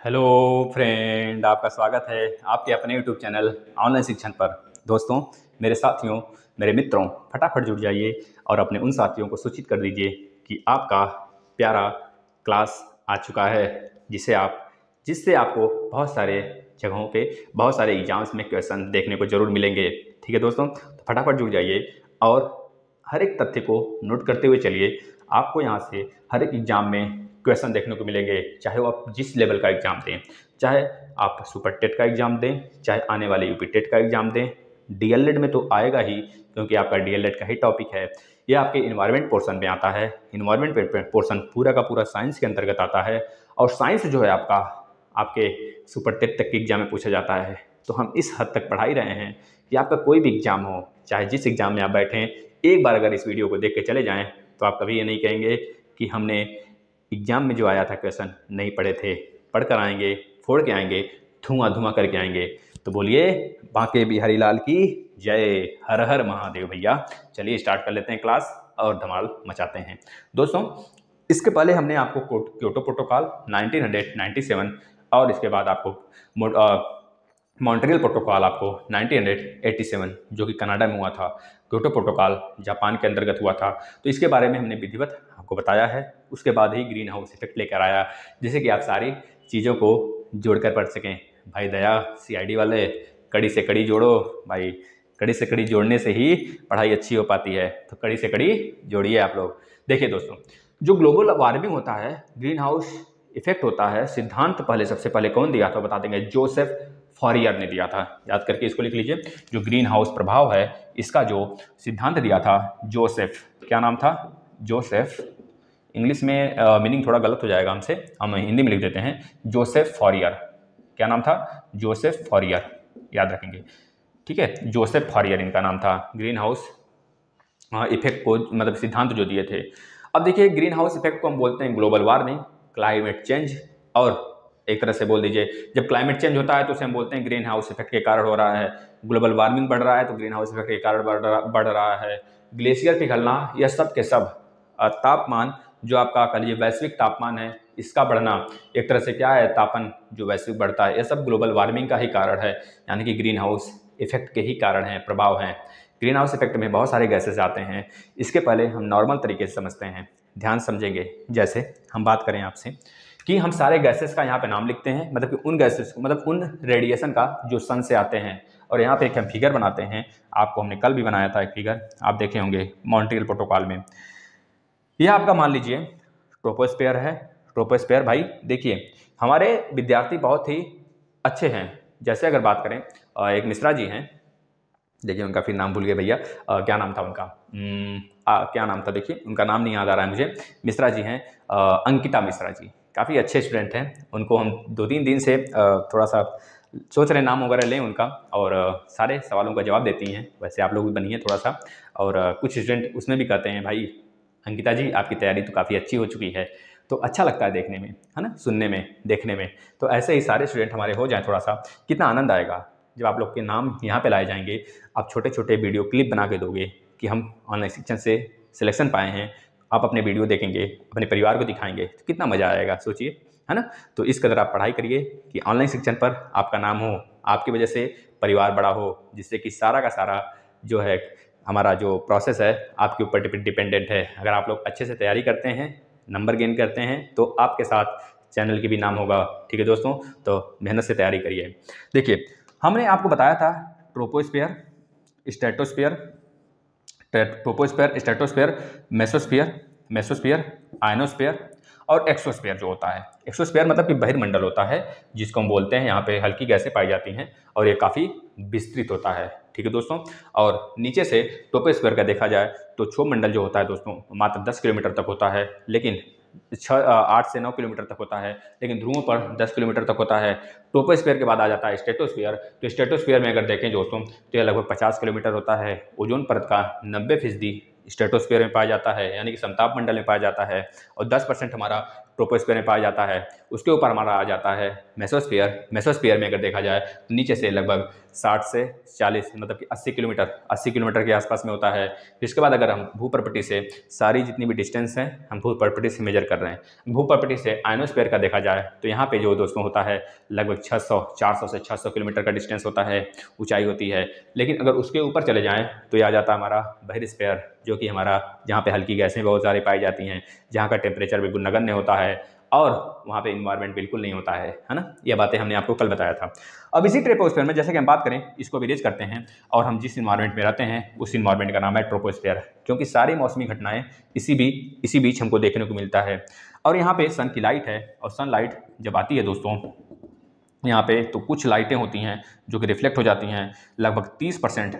Hello friend, आपका स्वागत है आपके अपने यूट्यूब चैनल ऑनलाइन शिक्षण पर। दोस्तों, मेरे साथियों, मेरे मित्रों, फटाफट जुड़ जाइए और अपने उन साथियों को सूचित कर दीजिए कि आपका प्यारा क्लास आ चुका है, जिससे आपको बहुत सारे जगहों पे बहुत सारे एग्जाम्स में क्वेश्चन देखने को जरूर मिलेंगे। ठीक है दोस्तों, तो फटाफट जुड़ जाइए और हर एक तथ्य को नोट करते हुए चलिए। आपको यहाँ से हर एक एग्जाम में क्वेश्चन देखने को मिलेंगे, चाहे वो आप जिस लेवल का एग्जाम दें, चाहे आप सुपर टेट का एग्जाम दें, चाहे आने वाले यूपी टेट का एग्जाम दें। डीएलएड में तो आएगा ही, क्योंकि आपका डीएलएड का ही टॉपिक है। ये आपके इन्वायरमेंट पोर्शन में आता है। इन्वायरमेंट पोर्शन पूरा का पूरा साइंस के अंतर्गत आता है, और साइंस जो है आपका आपके सुपर टेट तक के एग्जाम में पूछा जाता है। तो हम इस हद तक पढ़ा ही रहे हैं कि आपका कोई भी एग्जाम हो, चाहे जिस एग्जाम में आप बैठें, एक बार अगर इस वीडियो को देख के चले जाएं तो आप कभी ये नहीं कहेंगे कि हमने एग्जाम में जो आया था क्वेश्चन नहीं पढ़े थे। पढ़ कर आएंगे, फोड़ के आएंगे, धुआं धुआं करके आएंगे। तो बोलिए बांके बिहारी लाल की जय। हर हर महादेव भैया। चलिए स्टार्ट कर लेते हैं क्लास और धमाल मचाते हैं। दोस्तों, इसके पहले हमने आपको क्योटो प्रोटोकॉल 1997 और इसके बाद आपको मॉन्ट्रियल प्रोटोकॉल आपको 1987 जो कि कनाडा में हुआ था। क्योटो प्रोटोकॉल जापान के अंतर्गत हुआ था। तो इसके बारे में हमने विधिवत आपको बताया है। उसके बाद ही ग्रीन हाउस इफेक्ट लेकर आया, जिससे कि आप सारी चीज़ों को जोड़कर पढ़ सकें। भाई दया, सीआईडी वाले, कड़ी से कड़ी जोड़ो भाई। कड़ी से कड़ी जोड़ने से ही पढ़ाई अच्छी हो पाती है। तो कड़ी से कड़ी जोड़िए आप लोग। देखिए दोस्तों, जो ग्लोबल वार्मिंग होता है, ग्रीन हाउस इफेक्ट होता है, सिद्धांत सबसे पहले कौन दिया था बता देंगे। जोसेफ फॉरियर ने दिया था। याद करके इसको लिख लीजिए। जो ग्रीन हाउस प्रभाव है, इसका जो सिद्धांत दिया था जोसेफ, क्या नाम था? जोसेफ। इंग्लिश में मीनिंग थोड़ा गलत हो जाएगा हमसे, हम हिंदी में लिख देते हैं जोसेफ फॉरियर। क्या नाम था? जोसेफ फॉरियर। याद रखेंगे, ठीक है। जोसेफ फॉरियर इनका नाम था। ग्रीन हाउस इफेक्ट को मतलब सिद्धांत जो दिए थे। अब देखिए, ग्रीन हाउस इफेक्ट को हम बोलते हैं ग्लोबल वार्मिंग, क्लाइमेट चेंज, और एक तरह से बोल दीजिए, जब क्लाइमेट चेंज होता है तो उसे हम बोलते हैं ग्रीन हाउस इफेक्ट के कारण हो रहा है। ग्लोबल वार्मिंग बढ़ रहा है तो ग्रीन हाउस इफेक्ट के कारण बढ़ रहा है। ग्लेशियर पिघलना, यह सब के सब तापमान, जो आपका कह लीजिए वैश्विक तापमान है, इसका बढ़ना एक तरह से क्या है, तापन जो वैश्विक बढ़ता है, यह सब ग्लोबल वार्मिंग का ही कारण है। यानी कि ग्रीन हाउस इफेक्ट के ही कारण है, प्रभाव हैं। ग्रीन हाउस इफेक्ट में बहुत सारे गैसेस आते हैं। इसके पहले हम नॉर्मल तरीके से समझते हैं, ध्यान समझेंगे। जैसे हम बात करें आपसे कि हम सारे गैसेस का यहाँ पे नाम लिखते हैं, मतलब कि उन गैसेस को, मतलब उन रेडिएशन का जो सन से आते हैं। और यहाँ पे एक हम फिगर बनाते हैं, आपको हमने कल भी बनाया था एक फिगर, आप देखे होंगे मॉन्ट्रियल प्रोटोकॉल में। यह आपका मान लीजिए ट्रोपोस्फेयर है। ट्रोपोस्फेयर भाई देखिए, हमारे विद्यार्थी बहुत ही अच्छे हैं। जैसे अगर बात करें, एक मिश्रा जी हैं, देखिए उनका फिर नाम भूल गए भैया, क्या नाम था उनका? क्या नाम था, देखिए उनका नाम नहीं याद आ रहा है मुझे। मिश्रा जी हैं, अंकिता मिश्रा जी, काफ़ी अच्छे स्टूडेंट हैं। उनको हम 2-3 दिन से थोड़ा सा सोच रहे नाम वगैरह लें उनका, और सारे सवालों का जवाब देती हैं। वैसे आप लोग भी बनिए थोड़ा सा, और कुछ स्टूडेंट उसमें भी कहते हैं भाई अंकिता जी आपकी तैयारी तो काफ़ी अच्छी हो चुकी है। तो अच्छा लगता है देखने में, है ना, सुनने में, देखने में। तो ऐसे ही सारे स्टूडेंट हमारे हो जाएं, थोड़ा सा कितना आनंद आएगा जब आप लोग के नाम यहाँ पे लाए जाएंगे। आप छोटे छोटे वीडियो क्लिप बना के दोगे कि हम ऑनलाइन शिक्षण से सिलेक्शन पाए हैं, आप अपने वीडियो देखेंगे, अपने परिवार को दिखाएंगे, तो कितना मज़ा आएगा सोचिए, है ना। तो इस कदर आप पढ़ाई करिए कि ऑनलाइन शिक्षण पर आपका नाम हो, आपकी वजह से परिवार बड़ा हो, जिससे कि सारा का सारा जो है हमारा जो प्रोसेस है आपके ऊपर डिपेंडेंट है। अगर आप लोग अच्छे से तैयारी करते हैं, नंबर गेन करते हैं, तो आपके साथ चैनल की भी नाम होगा। ठीक है दोस्तों, तो मेहनत से तैयारी करिए। देखिए, हमने आपको बताया था troposphere, stratosphere, stratosphere, mesosphere, ionosphere और एक्सोस्फेयर जो होता है। एक्सोस्फेयर मतलब कि बहिर्मंडल होता है, जिसको हम बोलते हैं यहाँ पे हल्की गैसें पाई जाती हैं, और ये काफ़ी विस्तृत होता है। ठीक है दोस्तों, और नीचे से ट्रोपोस्फेयर का देखा जाए तो क्षोभमंडल जो होता है दोस्तों, मात्र 10 किलोमीटर तक होता है, लेकिन 8 से 9 किलोमीटर तक होता है, लेकिन ध्रुवों पर 10 किलोमीटर तक होता है। ट्रोपोस्फेयर के बाद आ जाता है स्ट्रेटोस्फेयर। तो स्ट्रेटोस्फेयर में अगर देखें दोस्तों, तो यह लगभग 50 किलोमीटर होता है। ओजोन परत का 90% स्ट्रेटोस्फेयर में पाया जाता है, यानी कि समताप मंडल में पाया जाता है, और 10% हमारा ट्रोपोस्फेयर में पाया जाता है। उसके ऊपर हमारा आ जाता है मेसोस्फेयर। मेसोस्फेयर में अगर देखा जाए तो नीचे से लगभग 60 से 40 मतलब कि 80 किलोमीटर के आसपास में होता है। फिर इसके बाद अगर हम भूप्रपट्टी से सारी जितनी भी डिस्टेंस है हम भूप्रपट्टी से मेजर कर रहे हैं। भूप्रपट्टी से आयनोस्फीयर का देखा जाए तो यहाँ पे जो दोस्तों होता है लगभग 400 से 600 किलोमीटर का डिस्टेंस होता है, ऊंचाई होती है। लेकिन अगर उसके ऊपर चले जाएँ तो ये आ जाता है हमारा बहिर्स्फीयर, जो कि हमारा जहाँ पे हल्की गैसें बहुत सारी पाई जाती हैं, जहाँ का टेम्परेचर बिल्कुल नगण्य होता है और वहाँ पे इन्वायरमेंट बिल्कुल नहीं होता है ना। ये बातें हमने आपको कल बताया था। अब इसी ट्रोपोस्फीयर में जैसे कि हम बात करें, इसको विरेज करते हैं और हम जिस इन्वायरमेंट में रहते हैं उस इन्वायरमेंट का नाम है ट्रोपोस्फीयर, क्योंकि सारी मौसमी घटनाएं इसी बीच हमको देखने को मिलता है। और यहाँ पे सन की लाइट है, और सनलाइट जब आती है दोस्तों यहाँ पे तो कुछ लाइटें होती हैं जो कि रिफ्लेक्ट हो जाती हैं। लगभग 30%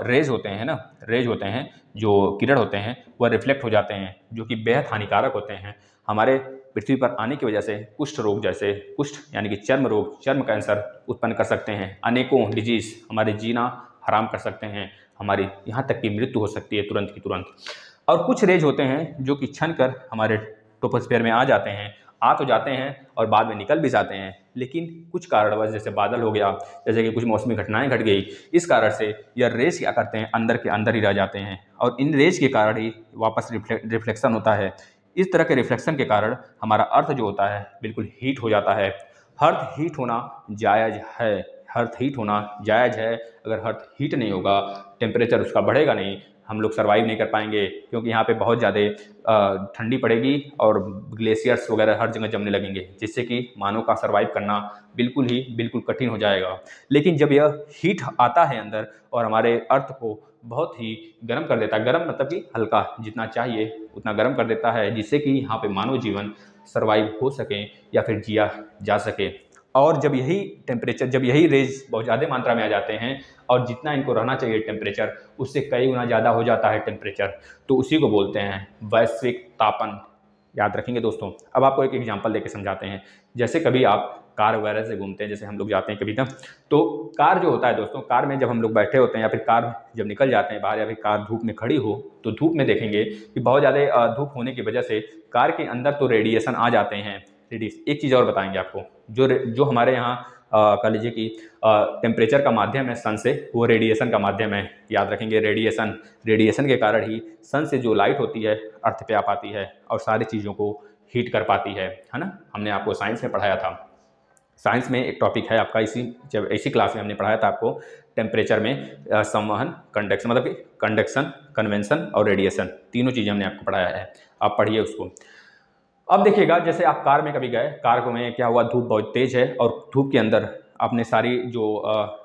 रेज होते हैं ना, रेज होते हैं जो किरण होते हैं वह रिफ्लेक्ट हो जाते हैं, जो कि बेहद हानिकारक होते हैं। हमारे पृथ्वी पर आने की वजह से कुष्ठ रोग जैसे कुष्ठ यानी कि चर्म रोग, चर्म कैंसर उत्पन्न कर सकते हैं। अनेकों डिजीज हमारे जीना हराम कर सकते हैं, हमारी यहाँ तक कि मृत्यु हो सकती है तुरंत की तुरंत। और कुछ रेज होते हैं जो कि छन कर हमारे ट्रोपोस्फीयर में आ जाते हैं, आ तो जाते हैं और बाद में निकल भी जाते हैं। लेकिन कुछ कारणवश जैसे बादल हो गया, जैसे कि कुछ मौसमी घटनाएं घट गई, इस कारण से यह रेज क्या करते हैं अंदर के अंदर ही रह जाते हैं और इन रेज के कारण ही वापस रिफ्लेक्शन होता है। इस तरह के रिफ्लेक्शन के कारण हमारा अर्थ जो होता है बिल्कुल हीट हो जाता है। अर्थ हीट होना जायज़ है, अर्थ हीट होना जायज़ है। अगर अर्थ हीट नहीं होगा, टेम्परेचर उसका बढ़ेगा नहीं, हम लोग सर्वाइव नहीं कर पाएंगे, क्योंकि यहाँ पे बहुत ज़्यादा ठंडी पड़ेगी और ग्लेशियर्स वगैरह हर जगह जमने लगेंगे, जिससे कि मानव का सर्वाइव करना बिल्कुल कठिन हो जाएगा। लेकिन जब यह हीट आता है अंदर और हमारे अर्थ को बहुत ही गर्म कर देता है, गर्म मतलब कि हल्का, जितना चाहिए उतना गर्म कर देता है, जिससे कि यहाँ पे मानव जीवन सर्वाइव हो सके या फिर जिया जा सके। और जब यही रेज बहुत ज़्यादा मात्रा में आ जाते हैं और जितना इनको रहना चाहिए टेम्परेचर उससे कई गुना ज़्यादा हो जाता है टेम्परेचर, तो उसी को बोलते हैं वैश्विक तापन। याद रखेंगे दोस्तों। अब आपको एक एग्जांपल देके समझाते हैं। जैसे कभी आप कार वगैरह से घूमते हैं, जैसे हम लोग जाते हैं कभी ना, तो कार जो होता है दोस्तों, कार में जब हम लोग बैठे होते हैं या फिर कार जब निकल जाते हैं बाहर या फिर कार धूप में खड़ी हो, तो धूप में देखेंगे कि बहुत ज़्यादा धूप होने की वजह से कार के अंदर तो रेडिएशन आ जाते हैं। एक चीज़ और बताएंगे आपको, जो हमारे यहाँ कह लीजिए कि टेम्परेचर का माध्यम है सन से, वो रेडिएशन का माध्यम है। याद रखेंगे, रेडिएशन के कारण ही सन से जो लाइट होती है अर्थ पे आ पाती है और सारी चीज़ों को हीट कर पाती है ना। हमने आपको साइंस में पढ़ाया था, साइंस में एक टॉपिक है आपका, इसी क्लास में हमने पढ़ाया था आपको टेम्परेचर में संवहन, कंडक्शन, मतलब कि कंडक्शन, कन्वेंशन और रेडिएशन, तीनों चीज़ें हमने आपको पढ़ाया है, आप पढ़िए उसको। अब देखिएगा, जैसे आप कार में कभी गए, कार में क्या हुआ, धूप बहुत तेज़ है और धूप के अंदर आपने सारी जो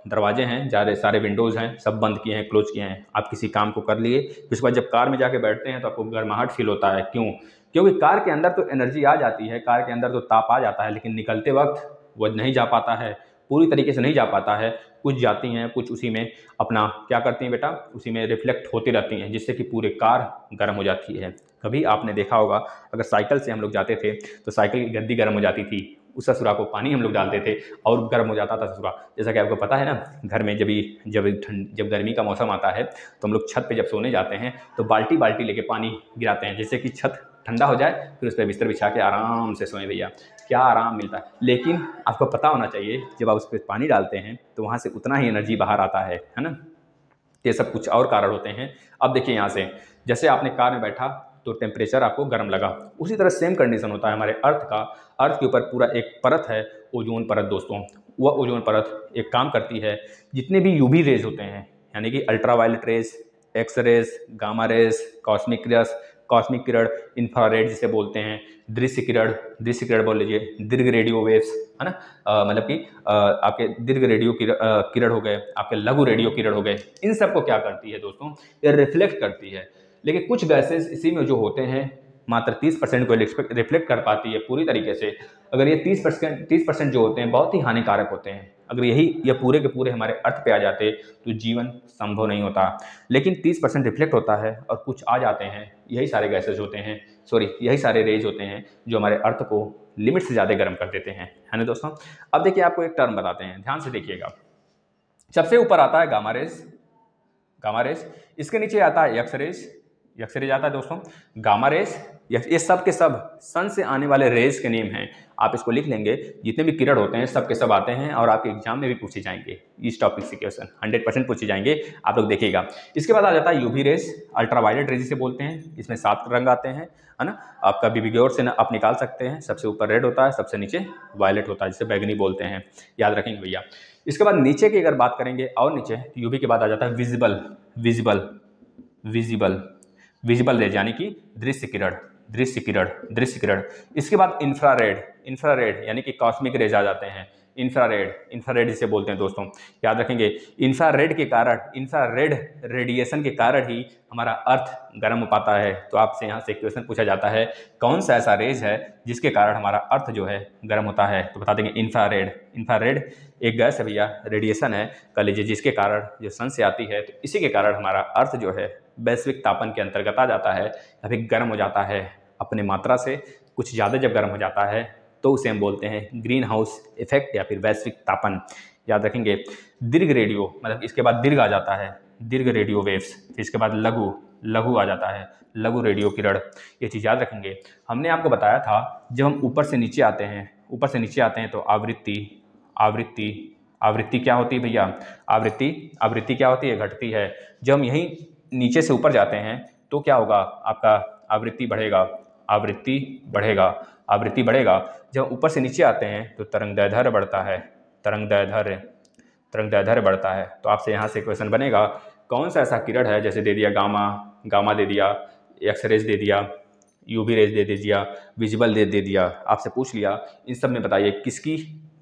दरवाजे हैं, सारे विंडोज़ हैं, सब बंद किए हैं, क्लोज किए हैं, आप किसी काम को कर लिए। उसके बाद जब कार में जाके बैठते हैं तो आपको गर्माहट फील होता है। क्यों? क्योंकि कार के अंदर तो एनर्जी आ जाती है, कार के अंदर तो ताप आ जाता है, लेकिन निकलते वक्त वो नहीं जा पाता है, पूरी तरीके से नहीं जा पाता है। कुछ जाती हैं, कुछ उसी में अपना क्या करती हैं बेटा, उसी में रिफ्लेक्ट होती रहती हैं, जिससे कि पूरी कार गर्म हो जाती है। कभी आपने देखा होगा, अगर साइकिल से हम लोग जाते थे तो साइकिल की गद्दी गर्म हो जाती थी, उस ससुरा को पानी हम लोग डालते थे और गर्म हो जाता था ससुरा। जैसा कि आपको पता है ना, घर में जब गर्मी का मौसम आता है तो हम लोग छत पे जब सोने जाते हैं तो बाल्टी बाल्टी लेके पानी गिराते हैं, जिससे कि छत ठंडा हो जाए, फिर उस पर बिस्तर बिछा के आराम से सोएं। भैया क्या आराम मिलता है। लेकिन आपको पता होना चाहिए, जब आप उस पर पानी डालते हैं तो वहाँ से उतना ही एनर्जी बाहर आता है ना। ये सब कुछ और कारण होते हैं। अब देखिए यहाँ से, जैसे आपने कार में बैठा तो टेम्परेचर आपको गर्म लगा, उसी तरह सेम कंडीशन होता है हमारे अर्थ का। अर्थ के ऊपर पूरा एक परत है, ओजोन परत दोस्तों। वह ओजोन परत एक काम करती है, जितने भी यूवी रेज होते हैं, यानी कि ultraviolet rays, X rays, gamma rays, cosmic किरण, इंफ्रारेड जिसे बोलते हैं, दृश्य किरण बोल लीजिए, दीर्घ रेडियो वेव्स, है ना, मतलब कि आपके दीर्घ रेडियो किरण हो गए, आपके लघु रेडियो किरण हो गए। इन सब को क्या करती है दोस्तों, ये रिफ्लेक्ट करती है। लेकिन कुछ गैसेस इसी में जो होते हैं मात्र 30% को रिफ्लेक्ट कर पाती है पूरी तरीके से। अगर ये 30% जो होते हैं बहुत ही हानिकारक होते हैं। अगर ये पूरे के पूरे हमारे अर्थ पे आ जाते तो जीवन संभव नहीं होता। लेकिन 30% रिफ्लेक्ट होता है और कुछ आ जाते हैं, यही सारे गैसेज होते हैं, यही सारे रेज होते हैं जो हमारे अर्थ को लिमिट से ज़्यादा गर्म कर देते हैं, है ना दोस्तों। अब देखिए आपको एक टर्म बताते हैं, ध्यान से देखिएगा। सबसे ऊपर आता है गामा रेज, इसके नीचे आता है एक्स रेज, एक्स रेज आता है दोस्तों, गामा रेज, ये सब के सब सन से आने वाले रेज के नेम हैं। आप इसको लिख लेंगे, जितने भी किरण होते हैं सब के सब आते हैं और आपके एग्जाम में भी पूछे जाएंगे, इस टॉपिक से क्वेश्चन 100% पूछे जाएंगे, आप लोग देखिएगा। इसके बाद आ जाता है यूवी रेज, अल्ट्रावायलेट रेज जिसे बोलते हैं, इसमें 7 रंग आते हैं, है ना। आपका विविगोर से आप निकाल सकते हैं, सबसे ऊपर रेड होता है, सबसे नीचे वायलेट होता है, जिसे बैगनी बोलते हैं, याद रखेंगे भैया। इसके बाद नीचे की अगर बात करेंगे और नीचे, यूवी के बाद आ जाता है visible, visible, visible, visible raise यानी कि दृश्य किरण, दृश्य किरण, दृश्य किरण। इसके बाद इंफ्रारेड, इंफ्रारेड यानी कि कॉस्मिक रेज आ जाते हैं, इंफ्रारेड, इंफ्रारेड जिसे बोलते हैं दोस्तों, याद रखेंगे। इंफ्रारेड के कारण, इंफ्रारेड रेडिएशन के कारण ही हमारा अर्थ गर्म हो पाता है। तो आपसे यहाँ से क्वेश्चन पूछा जाता है, कौन सा ऐसा रेज है जिसके कारण हमारा अर्थ जो है गर्म होता है, तो बता देंगे इंफ्रारेड। इंफ्रारेड एक गैस है भैया, रेडिएशन है कह लीजिए, जिसके कारण जो सन से आती है, तो इसी के कारण हमारा अर्थ जो है वैश्विक तापन के अंतर्गत आ जाता है, या फिर गर्म हो जाता है अपने मात्रा से कुछ ज़्यादा। जब गर्म हो जाता है तो उसे हम बोलते हैं ग्रीन हाउस इफेक्ट या फिर वैश्विक तापन, याद रखेंगे। दीर्घ रेडियो, मतलब इसके बाद दीर्घ आ जाता है, दीर्घ रेडियो वेव्स, फिर इसके बाद लघु, लघु आ जाता है, लघु रेडियो किरण, ये चीज़ याद रखेंगे। हमने आपको बताया था जब हम ऊपर से नीचे आते हैं, ऊपर से नीचे आते हैं तो आवृत्ति, आवृत्ति, आवृत्ति क्या होती है भैया, आवृत्ति, आवृत्ति क्या होती है, घटती है। जब हम यहीं नीचे से ऊपर जाते हैं तो क्या होगा, आपका आवृत्ति बढ़ेगा, आवृत्ति बढ़ेगा, आवृत्ति बढ़ेगा। जब ऊपर से नीचे आते हैं तो तरंगदैर्ध्य बढ़ता है, तरंगदैर्ध्य, तरंगदैर्ध्य बढ़ता है। तो आपसे यहाँ से क्वेश्चन बनेगा, कौन सा ऐसा किरण है, जैसे दे दिया गामा, गामा दे दिया, एक्स रेज दे दिया, यूवी रेज दे दिया, विजिबल दे दिया, आपसे पूछ लिया, इन सब में बताइए किसकी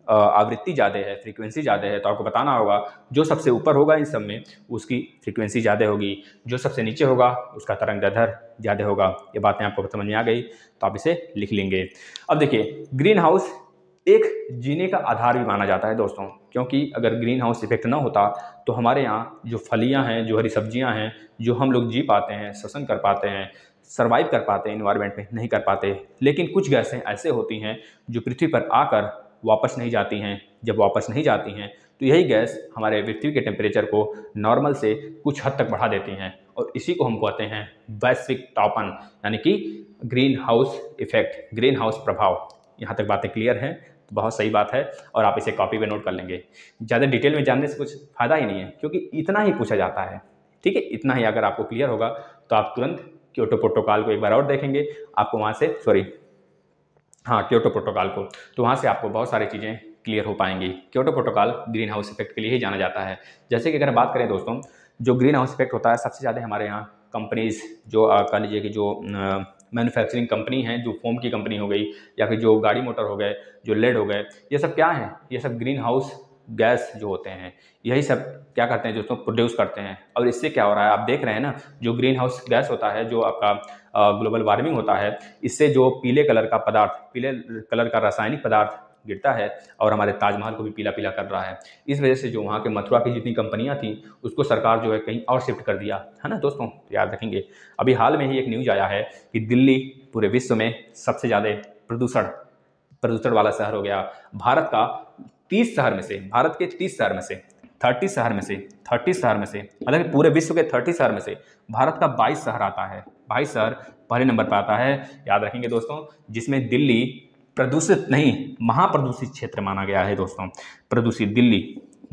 आवृत्ति ज़्यादा है, फ्रीक्वेंसी ज़्यादा है। तो आपको बताना होगा जो सबसे ऊपर होगा इन सब में उसकी फ्रीक्वेंसी ज़्यादा होगी, जो सबसे नीचे होगा उसका तरंगदैर्ध्य ज़्यादा होगा। ये बातें आपको समझ में आ गई तो आप इसे लिख लेंगे। अब देखिए, ग्रीन हाउस एक जीने का आधार भी माना जाता है दोस्तों, क्योंकि अगर ग्रीन हाउस इफेक्ट ना होता तो हमारे यहाँ जो फलियाँ हैं, जो हरी सब्जियाँ हैं, जो हम लोग जी पाते हैं, श्वसन कर पाते हैं, सर्वाइव कर पाते हैं इन्वायरमेंट में, नहीं कर पाते। लेकिन कुछ गैसें ऐसे होती हैं जो पृथ्वी पर आकर वापस नहीं जाती हैं। जब वापस नहीं जाती हैं तो यही गैस हमारे पृथ्वी के टेम्परेचर को नॉर्मल से कुछ हद तक बढ़ा देती हैं, और इसी को हम कहते हैं वैश्विक तापन, यानी कि green house effect, green house प्रभाव। यहाँ तक बातें क्लियर हैं तो बहुत सही बात है, और आप इसे कॉपी पे नोट कर लेंगे। ज़्यादा डिटेल में जानने से कुछ फ़ायदा ही नहीं है, क्योंकि इतना ही पूछा जाता है, ठीक है। इतना ही अगर आपको क्लियर होगा तो आप तुरंत क्योटो प्रोटोकॉल को एक बार और देखेंगे, आपको वहाँ से क्योटो प्रोटोकॉल को, तो वहाँ से आपको बहुत सारी चीज़ें क्लियर हो पाएंगी। Kyoto protocol green house effect के लिए ही जाना जाता है। जैसे कि अगर बात करें दोस्तों, जो ग्रीन हाउस इफेक्ट होता है सबसे ज़्यादा हमारे यहाँ कंपनीज़, जो कह लीजिए कि जो मैन्युफैक्चरिंग कंपनी है, जो फोम की कंपनी हो गई, या फिर जो गाड़ी मोटर हो गए, जो लेड हो गए, ये सब क्या है, ये सब ग्रीन हाउस गैस जो होते हैं, यही सब क्या करते हैं दोस्तों, प्रोड्यूस करते हैं। और इससे क्या हो रहा है, आप देख रहे हैं ना, जो ग्रीन हाउस गैस होता है, जो आपका ग्लोबल वार्मिंग होता है, इससे जो पीले कलर का पदार्थ, पीले कलर का रासायनिक पदार्थ गिरता है और हमारे ताजमहल को भी पीला पीला कर रहा है। इस वजह से जो वहाँ के मथुरा की जितनी कंपनियाँ थी उसको सरकार जो है कहीं और शिफ्ट कर दिया है ना दोस्तों, याद रखेंगे। अभी हाल में ही एक न्यूज़ आया है कि दिल्ली पूरे विश्व में सबसे ज़्यादा प्रदूषण वाला शहर हो गया। भारत का 30 शहर में से, भारत के 30 शहर में से, 30 शहर में से, 30 शहर में से, मतलब पूरे विश्व के 30 शहर में से भारत का 22 शहर आता है, 22 शहर पहले नंबर पर आता है, याद रखेंगे दोस्तों। जिसमें दिल्ली प्रदूषित नहीं, महाप्रदूषित क्षेत्र माना गया है दोस्तों। प्रदूषित दिल्ली,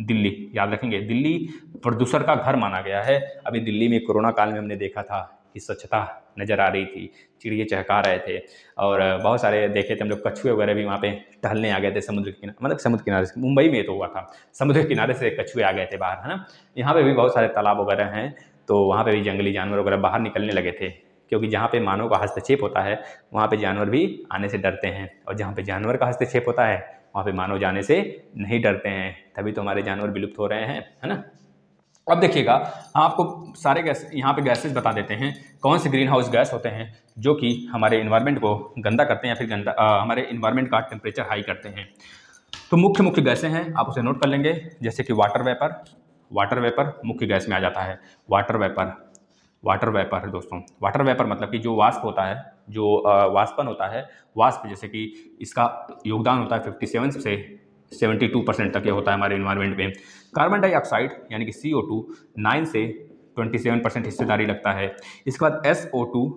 दिल्ली याद रखेंगे, दिल्ली प्रदूषण का घर माना गया है। अभी दिल्ली में कोरोना काल में हमने देखा था कि स्वच्छता नज़र आ रही थी, चिड़िए चहका रहे थे, और बहुत सारे देखे थे हम लोग, कछुए वगैरह भी वहाँ पे टहलने आ गए थे समुद्र के किनारे, मतलब समुद्र किनारे से, मुंबई में तो हुआ था, समुद्र के किनारे से कछुए आ गए थे बाहर, है ना। यहाँ पे भी बहुत सारे तालाब वगैरह हैं, तो वहाँ पे भी जंगली जानवर वगैरह बाहर निकलने लगे थे, क्योंकि जहाँ पे मानव का हस्तक्षेप होता है वहाँ पे जानवर भी आने से डरते हैं, और जहाँ पे जानवर का हस्तक्षेप होता है वहाँ पे मानव जाने से नहीं डरते हैं। तभी तो हमारे जानवर विलुप्त हो रहे हैं, है ना। अब देखिएगा, आपको सारे गैस यहाँ पे गैसेस बता देते हैं, कौन से ग्रीन हाउस गैस होते हैं जो कि हमारे इन्वायरमेंट को गंदा करते हैं, या फिर हमारे इन्वायरमेंट का टेम्परेचर हाई करते हैं। तो मुख्य मुख्य गैसें हैं, आप उसे नोट कर लेंगे। जैसे कि वाटर वेपर, वाटर वेपर मुख्य गैस में आ जाता है। वाटर वेपर, वाटर वेपर है दोस्तों। वाटर वेपर मतलब कि जो वाष्प होता है, जो वाष्पन होता है, वाष्प, जैसे कि इसका योगदान होता है 57 से 72% तक ये होता है हमारे इन्वायरमेंट में। कार्बन डाइऑक्साइड यानी कि CO2 9 से 27% हिस्सेदारी रखता है। इसके बाद SO2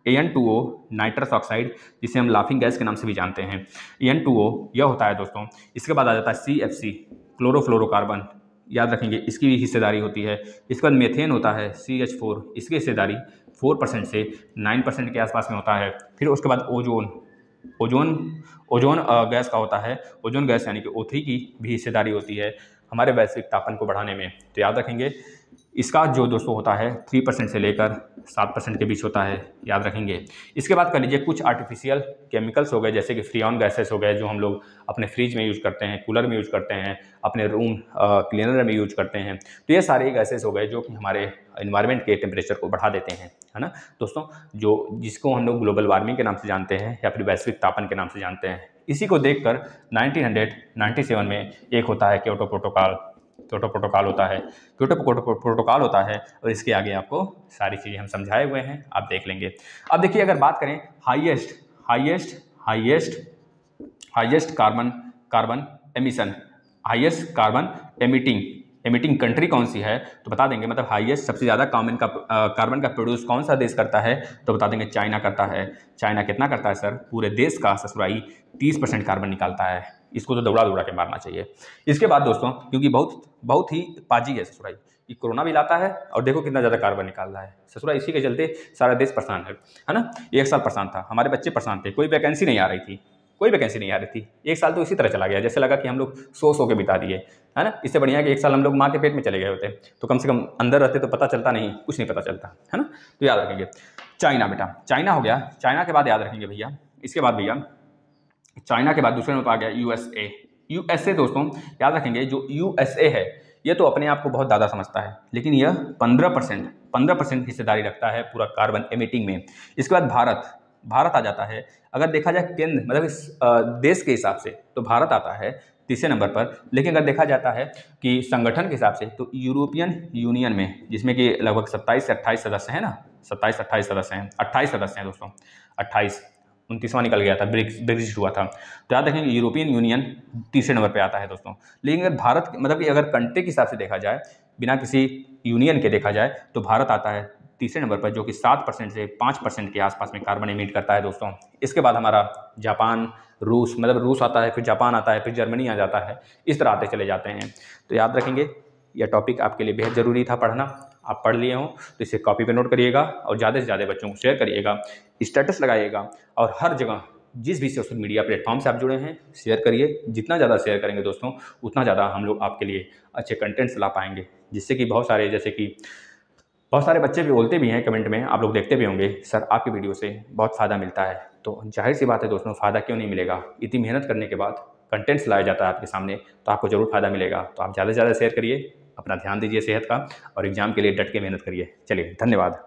AN2O नाइट्रस ऑक्साइड, जिसे हम लाफिंग गैस के नाम से भी जानते हैं, AN2O यह होता है दोस्तों। इसके बाद आ जाता है CFC क्लोरोफ्लोरोकार्बन, याद रखेंगे, इसकी भी हिस्सेदारी होती है। इसके बाद मेथेन होता है CH4, इसकी हिस्सेदारी 4% से 9% के आसपास में होता है। फिर उसके बाद ओजोन गैस का होता है, ओजोन गैस यानी कि O3 की भी हिस्सेदारी होती है हमारे वैश्विक तापमान को बढ़ाने में। तो याद रखेंगे इसका जो दोस्तों होता है 3% से लेकर 7% के बीच होता है, याद रखेंगे। इसके बाद कर लीजिए कुछ आर्टिफिशियल केमिकल्स हो गए, जैसे कि फ्रीऑन गैसेस हो गए, जो हम लोग अपने फ्रिज में यूज करते हैं, कूलर में यूज करते हैं, अपने रूम क्लीनर में यूज करते हैं। तो ये सारे गैसेस हो गए जो कि हमारे इन्वायरमेंट के टेम्परेचर को बढ़ा देते हैं, है ना दोस्तों, जिसको हम लोग ग्लोबल वार्मिंग के नाम से जानते हैं या फिर वैश्विक तापन के नाम से जानते हैं। इसी को देखकर 1997 में एक होता है क्योटो प्रोटोकॉल होता है, क्योटो प्रोटोकॉल होता है, और इसके आगे आपको सारी चीज़ें हम समझाए हुए हैं, आप देख लेंगे। अब देखिए, अगर बात करें highest carbon emission, highest carbon emitting country कौन सी है, तो बता देंगे, मतलब हाईएस्ट सबसे ज़्यादा कार्बन का प्रोड्यूस कौन सा देश करता है, तो बता देंगे चाइना करता है। चाइना कितना करता है सर, पूरे देश का ससुराई 30% कार्बन निकालता है। इसको तो दौड़ा के मारना चाहिए। इसके बाद दोस्तों, क्योंकि बहुत ही पाजी है ससुराई, ये कोरोना भी लाता है और देखो कितना ज़्यादा कार्बन निकाल रहा है ससुराई। इसी के चलते सारा देश परेशान है ना। 1 साल परेशान था, हमारे बच्चे परेशान थे, कोई वैकेंसी नहीं आ रही थी। 1 साल तो इसी तरह चला गया, जैसे लगा कि हम लोग सो के बिता दिए, है ना। इससे बढ़िया है कि 1 साल हम लोग माँ के पेट में चले गए होते, तो कम से कम अंदर रहते तो पता चलता नहीं, कुछ नहीं पता चलता, है ना। तो याद रखेंगे चाइना, बेटा चाइना हो गया। चाइना के बाद याद रखेंगे भैया, इसके बाद भैया चाइना के बाद दूसरे नंबर पर आ गया यूएसए दोस्तों। याद रखेंगे जो यूएसए है, ये तो अपने आप को बहुत ज़्यादा समझता है, लेकिन यह 15% हिस्सेदारी रखता है पूरा कार्बन एमिटिंग में। इसके बाद भारत आ जाता है। अगर देखा जाए केंद्र, मतलब इस देश के हिसाब से, तो भारत आता है तीसरे नंबर पर। लेकिन अगर देखा जाता है कि संगठन के हिसाब से, तो यूरोपियन यूनियन में, जिसमें कि लगभग 27 से 28 सदस्य हैं ना, 27-28 सदस्य हैं, 28 सदस्य हैं दोस्तों, 28, 29वां निकल गया था, ब्रेक्जिट हुआ था। तो याद रखेंगे यूरोपियन यूनियन तीसरे नंबर पे आता है दोस्तों। लेकिन अगर भारत, मतलब कि अगर कंट्री के हिसाब से देखा जाए, बिना किसी यूनियन के देखा जाए, तो भारत आता है तीसरे नंबर पर, जो कि 7% से 5% के आसपास में कार्बन एमिट करता है दोस्तों। इसके बाद हमारा जापान, रूस, मतलब रूस आता है, फिर जापान आता है, फिर जर्मनी आ जाता है, इस तरह आते चले जाते हैं। तो याद रखेंगे यह टॉपिक आपके लिए बेहद ज़रूरी था पढ़ना। आप पढ़ लिए हों तो इसे कॉपी पे नोट करिएगा और ज़्यादा से ज़्यादा बच्चों को शेयर करिएगा, स्टेटस लगाइएगा, और हर जगह जिस भी सोशल मीडिया प्लेटफॉर्म से आप जुड़े हैं शेयर करिए। जितना ज़्यादा शेयर करेंगे दोस्तों, उतना ज़्यादा हम लोग आपके लिए अच्छे कंटेंट्स ला पाएंगे, जिससे कि बहुत सारे बच्चे भी बोलते भी हैं कमेंट में, आप लोग देखते भी होंगे, सर आपकी वीडियो से बहुत फ़ायदा मिलता है। तो जाहिर सी बात है दोस्तों, फ़ायदा क्यों नहीं मिलेगा। इतनी मेहनत करने के बाद कंटेंट्स लाया जाता है आपके सामने, तो आपको ज़रूर फ़ायदा मिलेगा। तो आप ज़्यादा से ज़्यादा शेयर करिए, अपना ध्यान दीजिए सेहत का, और एग्ज़ाम के लिए डट के मेहनत करिए। चलिए, धन्यवाद।